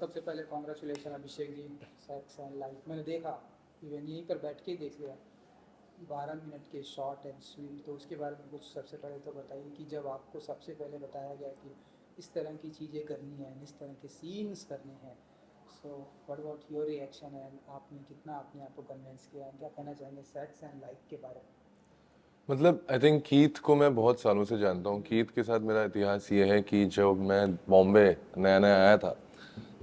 सबसे पहले congratulation Abhishek ji, sex and life मैंने देखा, इवन यहीं पर बैठ के ही देख लिया। 12 मिनट के शॉर्ट एंड स्वीट, तो उसके बारे में कुछ सबसे पहले तो बताइए कि जब आपको सबसे पहले बताया गया कि इस तरह की चीज़ें करनी है, इस तरह के सीन्स करने हैं, so what about your reaction and आपने कितना अपने आप को कन्विंस किया, क्या कहना चाहेंगे सेक्स एंड लाइफ के बारे में? मतलब आई थिंक कीथ को मैं बहुत सालों से जानता हूँ। कीथ के साथ मेरा इतिहास ये है कि जब मैं बॉम्बे नया नया आया था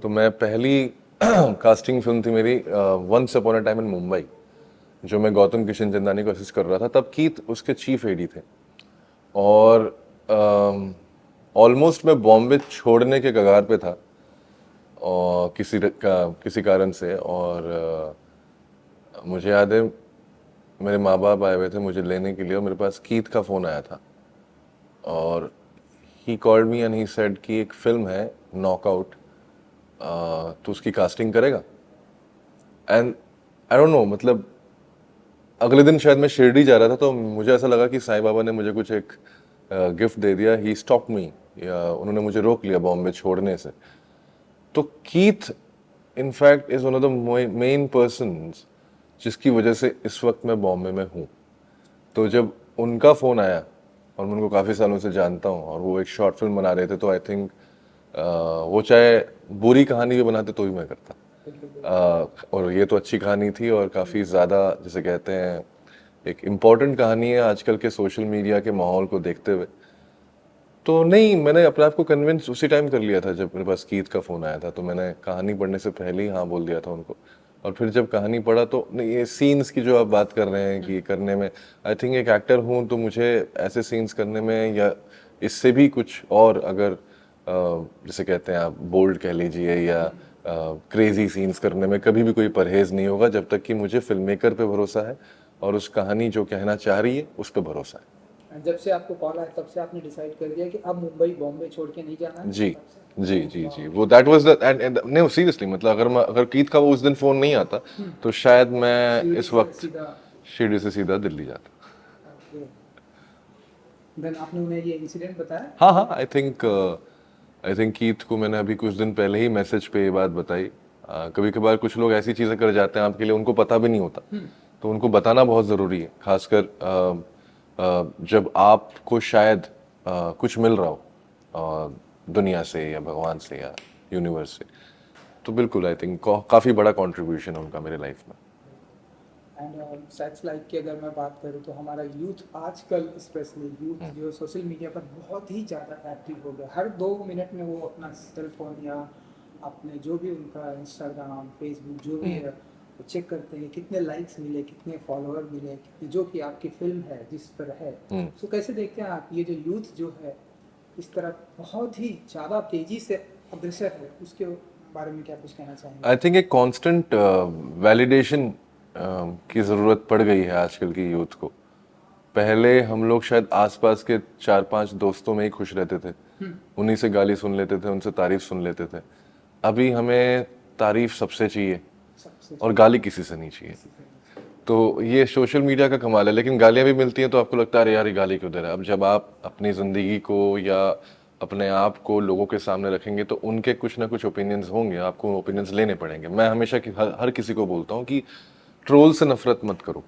तो मैं पहली कास्टिंग फिल्म थी मेरी once upon a time in Mumbai, जो मैं गौतम किशन चंदानी को असिस्ट कर रहा था। तब कीथ उसके चीफ एडी थे और ऑलमोस्ट मैं बॉम्बे छोड़ने के कगार पे था और किसी कारण से। और मुझे याद है मेरे माँ बाप आए हुए थे मुझे लेने के लिए और मेरे पास कीथ का फ़ोन आया था और he called me and he said कि एक फिल्म है नॉकआउट, तो उसकी कास्टिंग करेगा। एंड आई डोंट नो, मतलब अगले दिन शायद मैं शिरडी जा रहा था तो मुझे ऐसा लगा कि साईं बाबा ने मुझे कुछ एक गिफ्ट दे दिया। ही स्टॉप मी, या उन्होंने मुझे रोक लिया बॉम्बे छोड़ने से। तो Keith in fact is one of the main persons जिसकी वजह से इस वक्त मैं बॉम्बे में हूँ। तो जब उनका फ़ोन आया और मैं उनको काफ़ी सालों से जानता हूँ और वो एक शॉर्ट फिल्म बना रहे थे, तो आई थिंक वो चाहे बुरी कहानी भी बनाते तो भी मैं करता। और ये तो अच्छी कहानी थी और काफ़ी ज़्यादा, जैसे कहते हैं, एक इम्पॉर्टेंट कहानी है आजकल के सोशल मीडिया के माहौल को देखते हुए। तो नहीं, मैंने अपने आप को कन्विंस उसी टाइम कर लिया था जब मेरे पास कीथ का फ़ोन आया था। तो मैंने कहानी पढ़ने से पहले ही हाँ बोल दिया था उनको। और फिर जब कहानी पढ़ा तो नहीं, ये सीन्स की जो आप बात कर रहे हैं कि करने में, आई थिंक एक एक्टर हूँ तो मुझे ऐसे सीन्स करने में या इससे भी कुछ और, अगर जैसे कहते हैं आप बोल्ड कह लीजिए या क्रेजी सीन्स करने में कभी भी कोई परहेज नहीं होगा, जब तक कि मुझे फिल्म मेकर पे भरोसा है और उस कहानी जो कहना चाह रही है उस पर भरोसा है। जब से आपको कॉल आया तब से आपने डिसाइड कर दिया कि अब मुंबई बॉम्बे छोड़ के नहीं जाना है, जी तब से? जी जी जी, वो दैट वाज द एंड नहीं, सीरियसली, मतलब अगर कीथ का वो उस दिन फोन नहीं आता तो शायद मैं शिरडी इस से वक्त सीधा? शिरडी से सीधा दिल्ली जाता। ओके, देन आपने उन्हें ये इंसिडेंट बताया? हाँ हाँ, आई थिंक कीथ को मैंने अभी कुछ दिन पहले ही मैसेज पे ये बात बताई। कभी कभार कुछ लोग ऐसी चीजें कर जाते हैं आपके लिए, उनको पता भी नहीं होता, तो उनको बताना बहुत ज़रूरी है, खासकर जब आपको शायद कुछ मिल रहा हो दुनिया से या भगवान से या यूनिवर्स से। तो बिल्कुल आई थिंक काफ़ी बड़ा कंट्रीब्यूशन है उनका मेरे लाइफ में। एंड सेक्स लाइफ की अगर मैं बात करूँ तो हमारा यूथ आजकल, स्पेशली यूथ जो सोशल मीडिया पर बहुत ही ज़्यादा एक्टिव हो गया। हर 2 मिनट में वो अपना सेल फोन या अपने जो भी उनका इंस्टाग्राम फेसबुक जो भी है वो चेक करते हैं, कितने लाइक्स मिले, कितने फॉलोअर मिले, कितने, जो कि आपकी फिल्म है जिस पर है। सो कैसे देखते हैं आप ये जो यूथ जो है इस तरह बहुत ही ज़्यादा तेज़ी से अग्रसर है, उसके बारे में क्या कुछ कहना चाहेंगे? आई थिंक एक कांस्टेंट वैलिडेशन की ज़रूरत पड़ गई है आजकल की यूथ को। पहले हम लोग शायद आसपास के 4-5 दोस्तों में ही खुश रहते थे, उन्हीं से गाली सुन लेते थे, उनसे तारीफ सुन लेते थे। अभी हमें तारीफ सबसे चाहिए सबसे और गाली किसी से नहीं चाहिए। तो ये सोशल मीडिया का कमाल है, लेकिन गालियां भी मिलती हैं तो आपको लगता है अरे यार ये गाली क्यों दे रहा है। अब जब आप अपनी ज़िंदगी को या अपने आप को लोगों के सामने रखेंगे तो उनके कुछ ना कुछ ओपिनियंस होंगे, आपको ओपिनियंस लेने पड़ेंगे। मैं हमेशा हर किसी को बोलता हूँ कि ट्रोल से नफरत मत करो,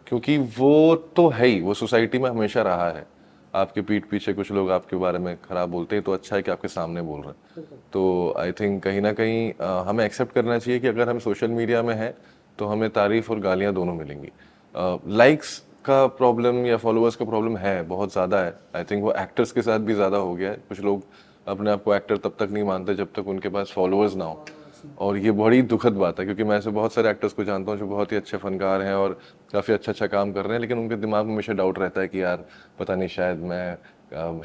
क्योंकि वो तो है ही, वो सोसाइटी में हमेशा रहा है। आपके पीठ पीछे कुछ लोग आपके बारे में खराब बोलते हैं, तो अच्छा है कि आपके सामने बोल रहे हैं। तो आई थिंक कहीं ना कहीं हमें एक्सेप्ट करना चाहिए कि अगर हम सोशल मीडिया में हैं तो हमें तारीफ और गालियां दोनों मिलेंगी। लाइक्स का प्रॉब्लम या फॉलोअर्स का प्रॉब्लम है, बहुत ज़्यादा है। आई थिंक वो एक्टर्स के साथ भी ज़्यादा हो गया है। कुछ लोग अपने आप को एक्टर तब तक नहीं मानते जब तक उनके पास फॉलोअर्स ना हो, और ये बड़ी दुखद बात है, क्योंकि मैं ऐसे बहुत सारे एक्टर्स को जानता हूँ जो बहुत ही अच्छे फनकार हैं और काफ़ी अच्छा अच्छा काम कर रहे हैं, लेकिन उनके दिमाग में हमेशा डाउट रहता है कि यार पता नहीं शायद मैं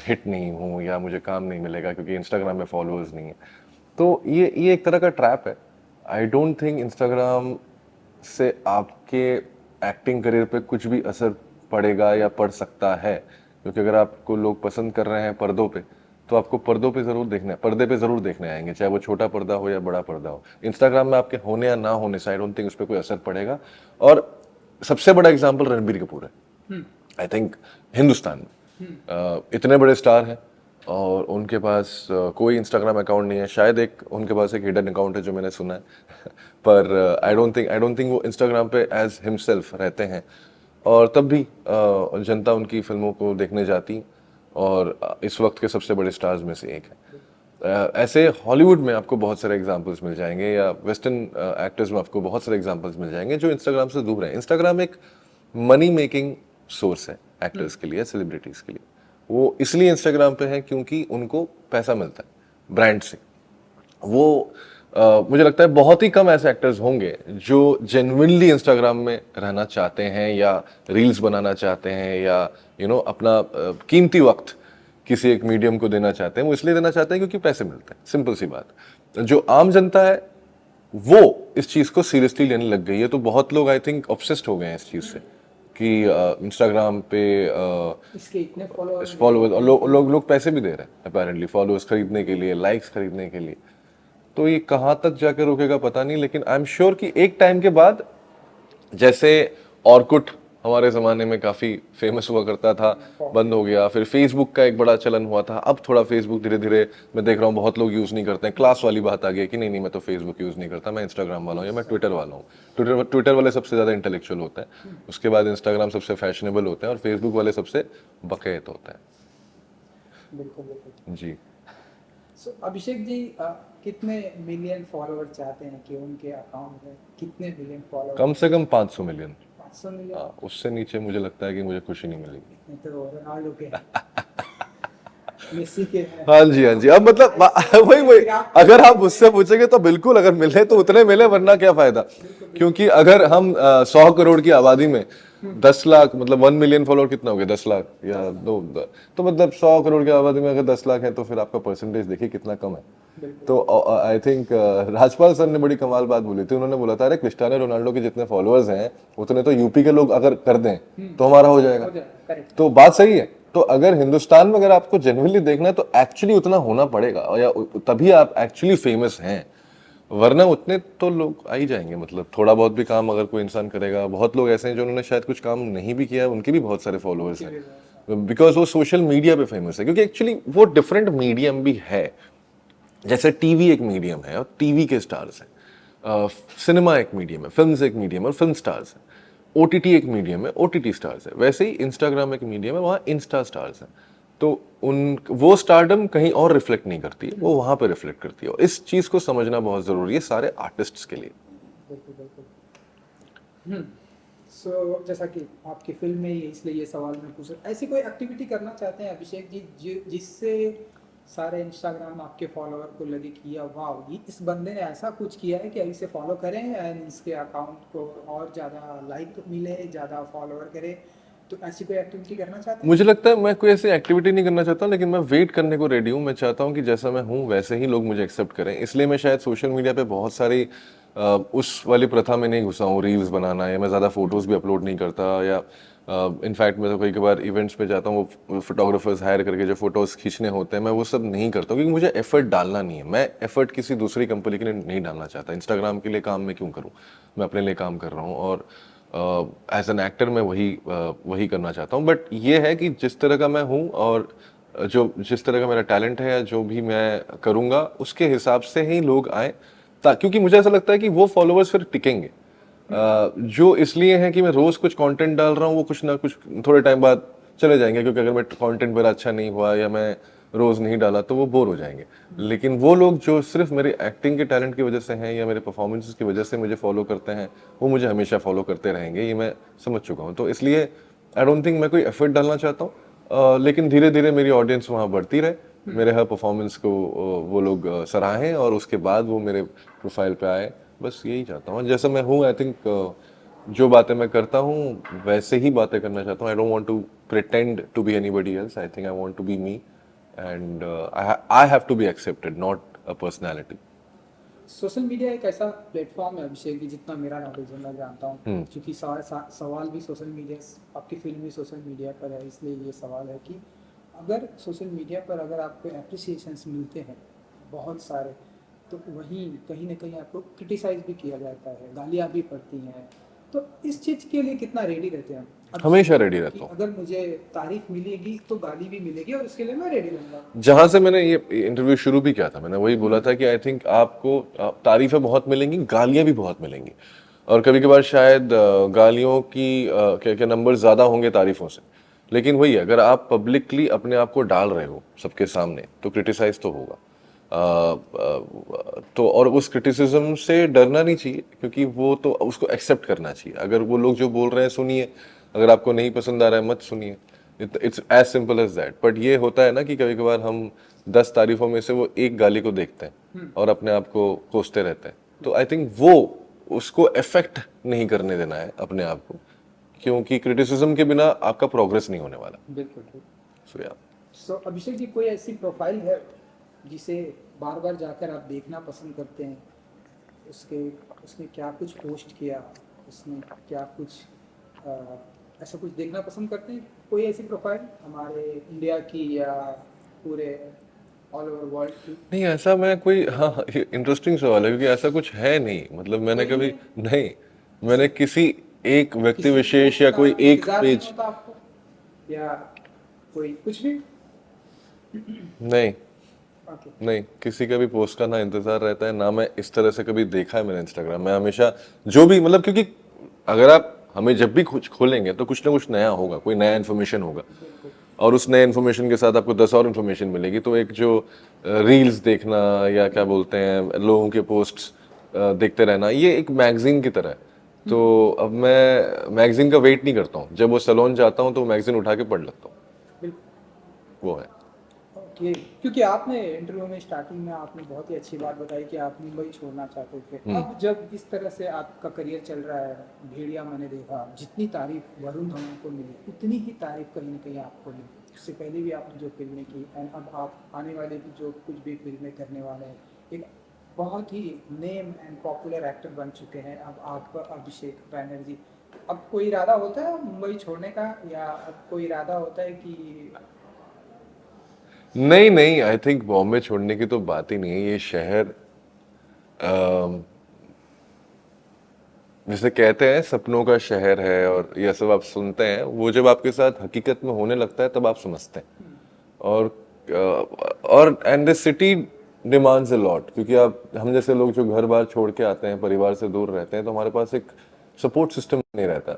हिट नहीं हूँ या मुझे काम नहीं मिलेगा क्योंकि इंस्टाग्राम में फॉलोअर्स नहीं है। तो ये एक तरह का ट्रैप है। आई डोंट थिंक इंस्टाग्राम से आपके एक्टिंग करियर पे कुछ भी असर पड़ेगा या पड़ सकता है, क्योंकि अगर आपको लोग पसंद कर रहे हैं पर्दों पे, तो आपको पर्दों पे जरूर देखने, पर्दे पे जरूर देखने आएंगे, चाहे वो छोटा पर्दा हो या बड़ा पर्दा हो। इंस्टाग्राम में आपके होने या ना होने से आई डोंट थिंक उस पर कोई असर पड़ेगा। और सबसे बड़ा एग्जाम्पल रणबीर कपूर है। आई थिंक हिंदुस्तान में इतने बड़े स्टार हैं, और उनके पास कोई इंस्टाग्राम अकाउंट नहीं है, शायद एक उनके पास एक हिडन अकाउंट है जो मैंने सुना है पर आई डोंट थिंक वो इंस्टाग्राम पे एज हिमसेल्फ रहते हैं। और तब भी जनता उनकी फिल्मों को देखने जाती, और इस वक्त के सबसे बड़े स्टार्स में से एक है। ऐसे हॉलीवुड में आपको बहुत सारे एग्जांपल्स मिल जाएंगे, या वेस्टर्न एक्टर्स में आपको बहुत सारे एग्जांपल्स मिल जाएंगे जो इंस्टाग्राम से दूर हैं। इंस्टाग्राम एक मनी मेकिंग सोर्स है एक्टर्स के लिए, सेलिब्रिटीज के लिए। वो इसलिए इंस्टाग्राम पे है क्योंकि उनको पैसा मिलता है ब्रांड से। वो मुझे लगता है बहुत ही कम ऐसे एक्टर्स होंगे जो जेन्युइनली इंस्टाग्राम में रहना चाहते हैं, या रील्स बनाना चाहते हैं, या अपना कीमती वक्त किसी एक मीडियम को देना चाहते हैं। वो इसलिए देना चाहते हैं क्योंकि पैसे मिलते हैं, सिंपल सी बात। जो आम जनता है वो इस चीज को सीरियसली लेने लग गई है। तो बहुत लोग आई थिंक ऑब्सेस्ड हो गए हैं इस चीज से कि इंस्टाग्राम पे इसके इतने फॉलोअर्स फॉलोअर्स, और लोग पैसे भी दे रहे हैं अपेरेंटली फॉलोअर्स खरीदने के लिए, लाइक्स खरीदने के लिए। तो ये कहाँ तक जाकर रुकेगा पता नहीं, लेकिन आई एम श्योर कि एक टाइम के बाद, जैसे ऑर्कुट हमारे ज़माने में काफ़ी फेमस हुआ करता था, बंद हो गया, फिर फेसबुक का एक बड़ा चलन हुआ था, अब थोड़ा फेसबुक धीरे धीरे मैं देख रहा हूँ बहुत लोग यूज़ नहीं करते हैं। क्लास वाली बात आ गई कि नहीं नहीं मैं तो फेसबुक यूज़ नहीं करता, मैं इंस्टाग्राम वाला हूँ या मैं ट्विटर वाला हूँ। ट्विटर वाले सबसे ज़्यादा इंटेलेक्चुअल होते हैं, उसके बाद इंस्टाग्राम सबसे फैशनेबल होते हैं, और फेसबुक वाले सबसे बकैत होते हैं। बिल्कुल बिल्कुल। जी। सो अभिषेक जी कितने मिलियन फॉलोअर चाहते हैं कि उनके अकाउंट में कितने मिलियन फॉलोअर? कम से कम 500 मिलियन। 500 मिलियन? हाँ, उससे नीचे मुझे लगता है कि मुझे खुशी नहीं मिलेगी। नहीं तो रोनाल्डो के हैं, मेसी के हैं। हाँ जी, हाँ जी। अब मतलब वही अगर आप मुझसे पूछेंगे तो बिल्कुल, अगर मिले तो उतने मिले, वरना क्या फायदा। क्योंकि अगर हम 100 करोड़ की आबादी में 10 लाख, मतलब 1 मिलियन फॉलोअर कितना हो गया, 10 लाख या दो, तो मतलब 100 करोड़ की आबादी में अगर 10 लाख है तो फिर आपका परसेंटेज देखिए कितना कम है। तो आई थिंक राजपाल सर ने बड़ी कमाल बात बोली थी। उन्होंने बोला था, अरे क्रिस्टियानो रोनाल्डो के जितने फॉलोअर्स हैं उतने तो यूपी के लोग अगर कर दें तो हमारा हो जाएगा। तो बात सही है। तो अगर हिंदुस्तान में अगर आपको जेन्युइनली देखना है तो एक्चुअली उतना होना पड़ेगा, और या तभी आप एक्चुअली फेमस हैं, वरना उतने तो लोग आ ही जाएंगे। मतलब थोड़ा बहुत भी काम अगर कोई इंसान करेगा, बहुत लोग ऐसे हैं जिन्होंने शायद कुछ काम नहीं भी किया है, उनके भी बहुत सारे फॉलोअर्स हैं, बिकॉज वो सोशल मीडिया पे फेमस है। क्योंकि एक्चुअली वो डिफरेंट मीडियम भी है। जैसे टीवी एक मीडियम है और टीवी के स्टार्स हैं, सिनेमा एक मीडियम है, फिल्म्स एक मीडियम है और फिल्म स्टार्स हैं, ओटीटी एक मीडियम है, ओटीटी स्टार्स है। वैसे ही इंस्टाग्राम एक मीडियम है, वहाँ इंस्टा स्टार्स हैं। तो उन वो स्टारडम कहीं और रिफ्लेक्ट नहीं करती है, वो वहाँ पे रिफ्लेक्ट करती है। और इस चीज़ को समझना बहुत ज़रूरी है सारे आर्टिस्ट्स के लिए। बिल्कुल बिल्कुल। सो जैसा कि आपकी फिल्म में ही है, इसलिए ये सवाल मैं पूछ रहा, ऐसी कोई एक्टिविटी करना चाहते हैं अभिषेक जी जिससे सारे इंस्टाग्राम आपके फॉलोअर को लगे कि या वाह, ये इस बंदे ने ऐसा कुछ किया है कि इसे फॉलो करें एंड इसके अकाउंट को और ज़्यादा लाइक मिले, ज़्यादा फॉलोअर करें? तो ऐसी कोई एक्टिविटी करना चाहते हैं? मुझे लगता है मैं कोई ऐसी एक्टिविटी नहीं करना चाहता, लेकिन मैं वेट करने को रेडी हूँ। मैं चाहता हूँ कि जैसा मैं हूँ वैसे ही लोग मुझे एक्सेप्ट करें। इसलिए मैं शायद सोशल मीडिया पे बहुत सारी उस वाली प्रथा में नहीं घुसा हूँ, रील्स बनाना, या मैं ज़्यादा फोटोज़ भी अपलोड नहीं करता। या इनफैक्ट मैं तो कई बार इवेंट्स पे जाता हूँ, वो फोटोग्राफर्स हायर करके जो फोटोज़ खींचने होते हैं, मैं वो सब नहीं करता हूँ, क्योंकि मुझे एफर्ट डालना नहीं है। मैं एफर्ट किसी दूसरी कंपनी के लिए नहीं डालना चाहता। इंस्टाग्राम के लिए काम मैं क्यों करूँ, मैं अपने लिए काम कर रहा हूँ। और एज एन एक्टर मैं वही करना चाहता हूँ। बट ये है कि जिस तरह का मैं हूँ, और जो जिस तरह का मेरा टैलेंट है, या जो भी मैं करूँगा उसके हिसाब से ही लोग आए। क्योंकि मुझे ऐसा लगता है कि वो फॉलोअर्स फिर टिकेंगे। जो इसलिए है कि मैं रोज़ कुछ कंटेंट डाल रहा हूँ, वो कुछ ना कुछ थोड़े टाइम बाद चले जाएंगे। क्योंकि अगर मैं कंटेंट मेरा अच्छा नहीं हुआ, या मैं रोज़ नहीं डाला, तो वो बोर हो जाएंगे। लेकिन वो लोग जो सिर्फ मेरे एक्टिंग के टैलेंट की वजह से हैं, या मेरे परफॉर्मेंसेस की वजह से मुझे फॉलो करते हैं, वो मुझे हमेशा फॉलो करते रहेंगे। ये मैं समझ चुका हूँ। तो इसलिए आई डोंट थिंक मैं कोई एफर्ट डालना चाहता हूँ। लेकिन धीरे धीरे मेरी ऑडियंस वहाँ बढ़ती रहे, मेरे हर परफॉर्मेंस को वो लोग सराहें, और उसके बाद वो मेरे प्रोफाइल पे आए। बस यही चाहता हूँ। जैसा मैं हूँ, आई थिंक जो बातें मैं करता हूँ वैसे ही बातें करना चाहता हूँ। I don't want to pretend to be anybody else. I think I want to be me, and I have to be accepted, not a personality. Social media एक ऐसा प्लेटफॉर्म है अभिषेक जी, जितना मेरा नॉलेज है, मैं जानता हूँ, क्योंकि सवाल भी सोशल मीडिया, आपकी फिल्म भी सोशल मीडिया पर है, इसलिए ये सवाल है कि अगर सोशल मीडिया पर अगर आपको अप्रिसिएशंस मिलते हैं बहुत सारे, तो वहीं कहीं ना कहीं आपको क्रिटिसाइज भी किया जाता है, गालियाँ भी पड़ती हैं, तो इस चीज़ के लिए कितना रेडी रहते हैं? हमेशा रेडी रहता कि हूँ। अगर मुझे तारीफ मिलेगी तो गाली भी मिलेगी और उसके लिए मैं रेडी रहूंगा। जहां से मैंने ये इंटरव्यू शुरू भी किया था, मैंने वही बोला था कि आई थिंक आपको तारीफें बहुत मिलेंगी, गालियां भी बहुत मिलेंगी, और कभी कभार शायद गालियों की के नंबर ज्यादा होंगे तारीफों से। लेकिन वही है, अगर आप पब्लिकली अपने आप को डाल रहे हो सबके सामने तो क्रिटिसाइज तो होगा। तो और उस क्रिटिसिज्म से डरना नहीं चाहिए, क्योंकि वो तो उसको एक्सेप्ट करना चाहिए। अगर वो लोग जो बोल रहे हैं सुनिए, अगर आपको नहीं पसंद आ रहा है मत सुनिए। It's as simple as that. But ये होता है ना कि कभी कभार हम 10 तारीफों में से वो एक गाली को देखते हैं और अपने आप को कोसते रहते हैं। तो आई थिंक वो उसको इफेक्ट नहीं करने देना है अपने आप को, क्योंकि क्रिटिसिज्म के बिना आपका प्रोग्रेस नहीं होने वाला। बिल्कुल। सो या सो अभिषेक जी, कोई ऐसी प्रोफाइल है जिसे बार बार जाकर आप देखना पसंद करते हैं? उसके उसने क्या कुछ पोस्ट किया, उसने क्या कुछ अ, ऐसा कुछ देखना पसंद करते हैं? कोई ऐसी प्रोफाइल हमारे इंडिया की या पूरे ऑल ओवर वर्ल्ड की? नहीं, ऐसा मैं कोई, हाँ, इंटरेस्टिंग सवाल है, क्योंकि ऐसा कुछ है नहीं। मतलब मैंने कोई कभी नहीं? नहीं, मैंने किसी एक व्यक्ति किसी विशेष पोस्ट या का कोई एक इंतजार नहीं पेज, होता आपको, या कोई कुछ भी? नहीं ओके। नहीं, किसी का भी पोस्ट का ना इंतजार रहता है, ना मैं इस तरह से कभी देखा है मैंने इंस्टाग्राम में। हमेशा जो भी, मतलब क्योंकि अगर आप हमें जब भी कुछ खोलेंगे तो कुछ ना कुछ नया होगा, कोई नया इन्फॉर्मेशन होगा, बिल्कुल। और उस नए इन्फॉर्मेशन के साथ आपको 10 और इन्फॉर्मेशन मिलेगी। तो एक जो रील्स देखना या क्या बोलते हैं लोगों के पोस्ट्स देखते रहना, ये एक मैगजीन की तरह है। तो अब मैं मैगजीन का वेट नहीं करता हूँ, जब वो सैलून जाता हूँ तो मैगजीन उठा के पढ़ लेता हूँ। बिल्कुल। वो है। ओके, क्योंकि आपने इंटरव्यू में स्टार्टिंग में आपने बहुत ही अच्छी बात बताई कि आप मुंबई छोड़ना चाहते थे। अब जब इस तरह से आपका करियर चल रहा है, भेड़िया मैंने देखा, जितनी तारीफ वरुण धवन को मिली उतनी ही तारीफ कहीं ना कहीं आपको मिली। इससे पहले भी आपने जो फिल्में की एंड अब आप आने वाले भी जो कुछ भी फिल्में करने वाले हैं, एक बहुत ही नेम एंड पॉपुलर एक्टर बन चुके हैं अब आप, अभिषेक बैनर्जी। अब कोई इरादा होता है मुंबई छोड़ने का, या अब कोई इरादा होता है कि? नहीं नहीं, आई थिंक बॉम्बे छोड़ने की तो बात ही नहीं है। ये शहर, जिसे कहते हैं सपनों का शहर है, और ये सब आप सुनते हैं, वो जब आपके साथ हकीकत में होने लगता है तब आप समझते हैं। और और and this city demands a lot, क्योंकि आप, हम जैसे लोग जो घर बार छोड़ के आते हैं, परिवार से दूर रहते हैं, तो हमारे पास एक सपोर्ट सिस्टम नहीं रहता।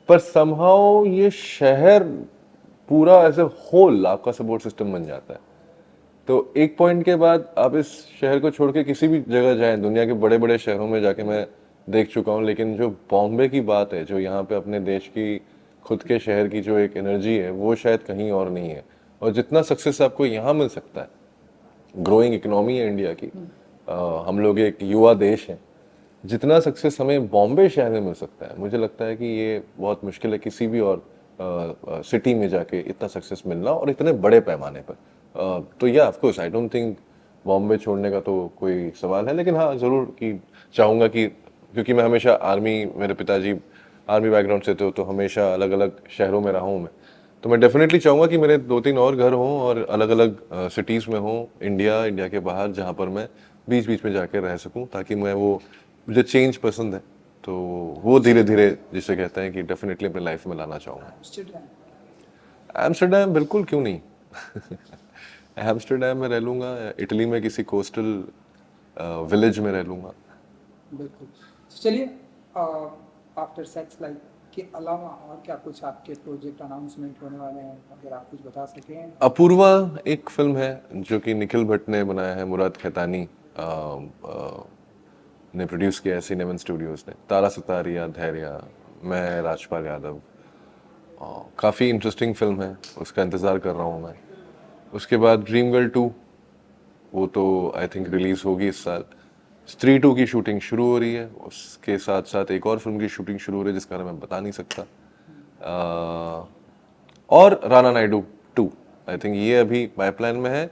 पर समहाउ ये शहर पूरा एज ए होल आपका सपोर्ट सिस्टम बन जाता है। तो एक पॉइंट के बाद आप इस शहर को छोड़ के किसी भी जगह जाएं, दुनिया के बड़े बड़े शहरों में जाके मैं देख चुका हूं, लेकिन जो बॉम्बे की बात है, जो यहाँ पे अपने देश की, खुद के शहर की जो एक एनर्जी है, वो शायद कहीं और नहीं है। और जितना सक्सेस आपको यहाँ मिल सकता है, ग्रोइंग इकोनॉमी है इंडिया की, हम लोग एक युवा देश हैं, जितना सक्सेस हमें बॉम्बे शहर में मिल सकता है, मुझे लगता है कि ये बहुत मुश्किल है किसी भी और सिटी में जाके इतना सक्सेस मिलना, और इतने बड़े पैमाने पर। तो या of course I don't think Bombay छोड़ने का तो कोई सवाल है। लेकिन हाँ, ज़रूर कि चाहूँगा कि, क्योंकि मैं हमेशा आर्मी, मेरे पिताजी आर्मी बैकग्राउंड से थे, तो हमेशा अलग अलग शहरों में रहा हूँ मैं। तो मैं डेफिनेटली चाहूँगा कि मेरे 2-3 और घर हों, और अलग अलग सिटीज़ में हों, इंडिया के बाहर, जहाँ पर मैं बीच बीच में जाके रह सकूँ, ताकि मैं वो, मुझे चेंज पसंद है, तो वो धीरे धीरे, जिसे कहते हैं कि डेफिनेटली अपनी लाइफ में लाना चाहूँगा। एम्स्टर्डम, बिल्कुल, क्यों नहीं। एम्स्टर्डम में रह लूँगा, इटली में किसी कोस्टल विलेज में रह लूँगा। बिल्कुल। तो चलिए, आफ्टर सेक्स लाइफ के अलावा और क्या कुछ आपके प्रोजेक्ट अनाउंसमेंट होने वाले हैं, अगर आप कुछ बता सकें? अपूर्वा एक फिल्म है जो कि निखिल भट्ट ने बनाया है, मुराद खैतानी ने प्रोड्यूस किया है, सिनेमन स्टूडियोज ने। तारा सितारिया, धैर्य, मैं, राजपाल यादव। काफ़ी इंटरेस्टिंग फिल्म है, उसका इंतज़ार कर रहा हूँ मैं। उसके बाद ड्रीम गर्ल 2, वो तो आई थिंक रिलीज होगी इस साल। स्त्री 2 की शूटिंग शुरू हो रही है, उसके साथ साथ एक और फिल्म की शूटिंग शुरू हो रही है जिसका मैं बता नहीं सकता। और राणा नायडू 2, आई थिंक ये अभी पाइपलाइन में है।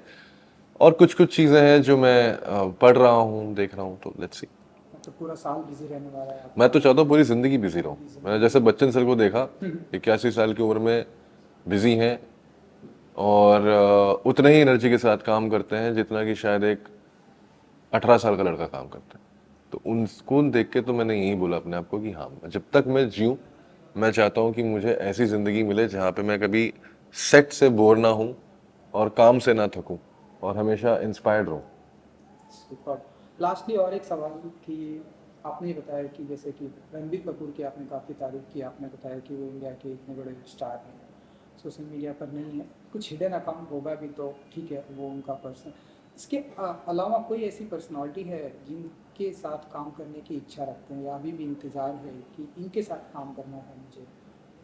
और कुछ कुछ चीज़ें हैं जो मैं पढ़ रहा हूँ, देख रहा हूँ, तो लेट्स सी। मतलब पूरा साल बिजी रहने वाला है आपका? मैं तो चाहता हूँ पूरी ज़िंदगी बिजी रहूँ। मैंने जैसे बच्चन सर को देखा, 81 साल की उम्र में बिजी हैं, और उतने ही एनर्जी के साथ काम करते हैं जितना कि शायद एक 18 साल का लड़का काम करता है। तो उनको देख के तो मैंने यही बोला अपने आप को कि हाँ, जब तक मैं जीऊँ मैं चाहता हूँ कि मुझे ऐसी ज़िंदगी मिले जहाँ पे मैं कभी सेट से बोर ना हूँ और काम से ना थकूँ और हमेशा इंस्पायर्ड रहूँ। सुपर। लास्टली और एक सवाल कि आपने ये बताया कि जैसे कि रणबीर कपूर की आपने काफ़ी तारीफ की, आपने बताया कि वो इंडिया के इतने बड़े स्टार हैं, सोशल मीडिया पर नहीं है, कुछ हिडन अकाउंट होगा भी तो ठीक है, वो उनका पर्सनल। इसके अलावा कोई ऐसी पर्सनालिटी है जिनके साथ काम करने की इच्छा रखते हैं या अभी भी इंतज़ार है कि इनके साथ काम करना है मुझे,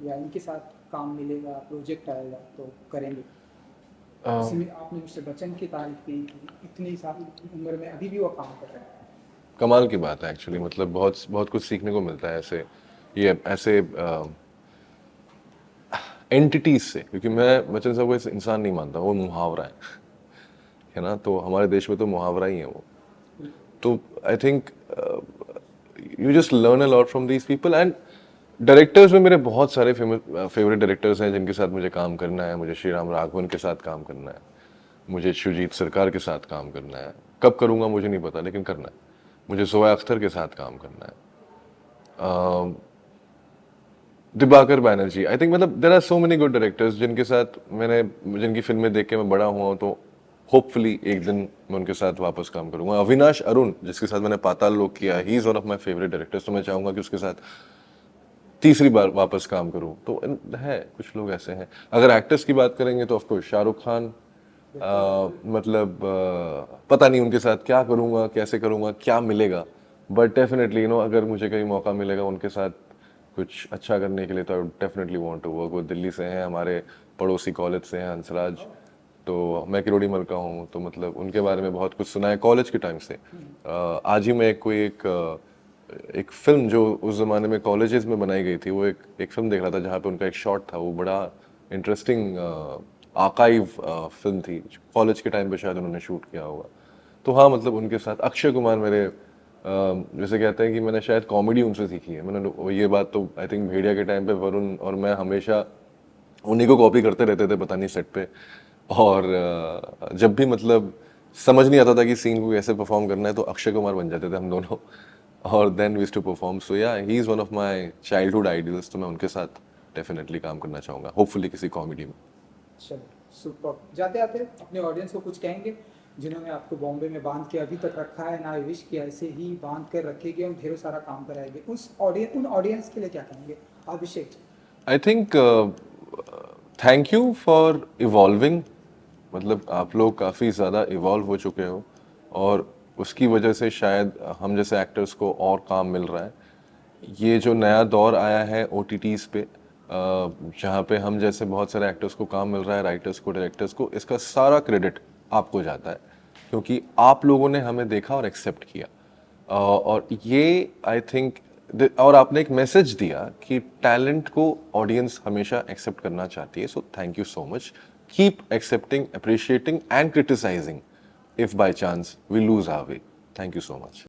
या इनके साथ काम मिलेगा, प्रोजेक्ट आएगा तो करेंगे? जैसे अ, में आपने मिस्टर बच्चन की तारीफ की कि इतनी साल उम्र में अभी भी वो काम कर रहे हैं। कमाल की बात है एक्चुअली, मतलब बहुत बहुत कुछ सीखने को मिलता है ऐसे, ये ऐसे एंटिटीज से, क्योंकि मैं बच्चन साहब को ऐसे इंसान नहीं मानता, वो मुहावरा है ना, तो हमारे देश में तो मुहावरा ही है वो। तो I think you just learn a lot from these people. And directors में मेरे बहुत सारे फेवरेट डायरेक्टर्स हैं जिनके साथ मुझे काम करना है। मुझे श्री राम राघवन के साथ काम करना है, मुझे शुजीत सरकार के साथ काम करना है, कब करूँगा मुझे नहीं पता लेकिन करना है। मुझे जोया अख्तर के साथ काम करना है, दिबाकर बैनर्जी, आई थिंक, मतलब there are so many good directors जिनके साथ मैंने, जिनकी फिल्में देख के मैं बड़ा हुआ हूँ, तो होपफुली एक दिन मैं उनके साथ वापस काम करूंगा। अविनाश अरुण जिसके साथ मैंने पाताल लोक किया, ही is one of my favourite directors, तो मैं चाहूंगा कि उसके साथ तीसरी बार वापस काम करूं। तो है कुछ लोग ऐसे हैं। अगर एक्टर्स की बात करेंगे तो ऑफकोर्स शाहरुख खान, मतलब पता नहीं उनके साथ क्या करूंगा, कैसे करूंगा, क्या मिलेगा, बट डेफिनेटली अगर मुझे कहीं मौका मिलेगा उनके साथ कुछ अच्छा करने के लिए, तो I would definitely want to work. वो दिल्ली से हैं, हमारे पड़ोसी कॉलेज से हैं, हंसराज। तो मैं किरोड़ी मल का हूँ, तो मतलब उनके बारे में बहुत कुछ सुना है कॉलेज के टाइम से। आज ही मैं एक फिल्म जो उस ज़माने में कॉलेजेस में बनाई गई थी, वो एक फिल्म देख रहा था जहाँ पे उनका एक शॉट था, वो बड़ा इंटरेस्टिंग आर्काइव फिल्म थी, कॉलेज के टाइम पे शायद उन्होंने शूट किया होगा। तो हाँ, मतलब उनके साथ अक्षय कुमार मेरे, जैसे कहते हैं कि मैंने शायद कॉमेडी उनसे सीखी है। मैंने ये बात तो आई थिंक भेड़िया के टाइम पे वरुण और मैं हमेशा उन्हीं को कॉपी करते रहते थे, पता नहीं सेट पे। और जब भी मतलब समझ नहीं आता था कि सीन को कैसे परफॉर्म करना है, तो अक्षय कुमार बन जाते थे हम दोनों, और then we used to perform. So yeah, he is one of my childhood idols, तो मैं उनके साथ डेफिनेटली काम करना चाहूंगा, होपफुली किसी कॉमेडी में। चलो सुपर। जाते आते अपने ऑडियंस को कुछ कहेंगे जिन्होंने आपको बॉम्बे में बांध के अभी तक रखा है, ना विश कि ऐसे ही बांध कर रखेंगे और ढेरों सारा काम कराएंगे, उन ऑडियंस के लिए क्या कहेंगे Abhishek ji? I think thank you for evolving, मतलब आप लोग काफ़ी ज़्यादा इवॉल्व हो चुके हो, और उसकी वजह से शायद हम जैसे एक्टर्स को और काम मिल रहा है। ये जो नया दौर आया है OTTs पे, जहाँ पे हम जैसे बहुत सारे एक्टर्स को काम मिल रहा है, राइटर्स को, डायरेक्टर्स को, इसका सारा क्रेडिट आपको जाता है, क्योंकि आप लोगों ने हमें देखा और एक्सेप्ट किया। और ये आई थिंक, और आपने एक मैसेज दिया कि टैलेंट को ऑडियंस हमेशा एक्सेप्ट करना चाहती है। So thank you so much, keep accepting, appreciating and criticising if by chance we lose our way. Thank you so much.